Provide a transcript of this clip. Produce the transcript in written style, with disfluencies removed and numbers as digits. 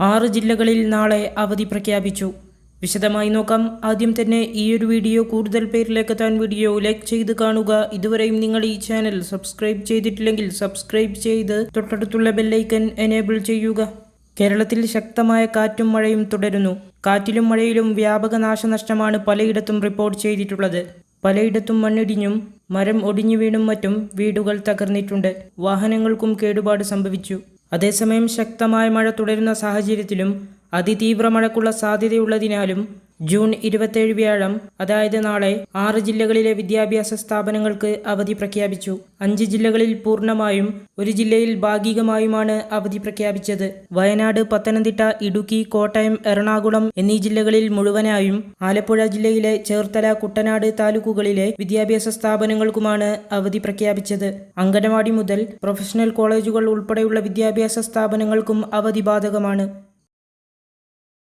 6 ജില്ലകളിൽ നാളെ അവധി പ്രഖ്യാപിച്ചു. വിശദമായി നോക്കാം. ആദ്യം തന്നെ ഈയൊരു വീഡിയോ കൂടുതൽ പേരിലേക്ക് എത്താൻ വീഡിയോ ലൈക്ക് ചെയ്ത് കാണുക. ഇതുവരെയും നിങ്ങൾ ഈ ചാനൽ സബ്സ്ക്രൈബ് ചെയ്തിട്ടില്ലെങ്കിൽ സബ്സ്ക്രൈബ് ചെയ്ത് തൊട്ടടുത്തുള്ള ബെല്ലൈക്കൻ എനേബിൾ ചെയ്യുക. കേരളത്തിൽ ശക്തമായ കാറ്റും മഴയും തുടരുന്നു. കാറ്റിലും മഴയിലും വ്യാപക നാശനഷ്ടമാണ് പലയിടത്തും റിപ്പോർട്ട് ചെയ്തിട്ടുള്ളത്. പലയിടത്തും മണ്ണിടിഞ്ഞും മരം ഒടിഞ്ഞു വീണും മറ്റും വീടുകൾ തകർന്നിട്ടുണ്ട്. വാഹനങ്ങൾക്കും കേടുപാട് സംഭവിച്ചു. അതേസമയം ശക്തമായ മഴ തുടരുന്ന സാഹചര്യത്തിലും അതിതീവ്ര മഴയ്ക്കുള്ള സാധ്യതയുള്ളതിനാലും ജൂൺ 27 വ്യാഴം, അതായത് നാളെ 6 ജില്ലകളിലെ വിദ്യാഭ്യാസ സ്ഥാപനങ്ങൾക്ക് അവധി പ്രഖ്യാപിച്ചു. 5 ജില്ലകളിൽ പൂർണ്ണമായും 1 ജില്ലയിൽ ഭാഗികമായുമാണ് അവധി പ്രഖ്യാപിച്ചത്. വയനാട്, പത്തനംതിട്ട, ഇടുക്കി, കോട്ടയം, എറണാകുളം എന്നീ ജില്ലകളിൽ മുഴുവനായും, ആലപ്പുഴ ജില്ലയിലെ ചേർത്തല, കുട്ടനാട് താലൂക്കുകളിലെ വിദ്യാഭ്യാസ സ്ഥാപനങ്ങൾക്കുമാണ് അവധി പ്രഖ്യാപിച്ചത്. അംഗനവാടി മുതൽ പ്രൊഫഷണൽ കോളേജുകൾ ഉൾപ്പെടെയുള്ള വിദ്യാഭ്യാസ സ്ഥാപനങ്ങൾക്കും അവധി ബാധകമാണ്.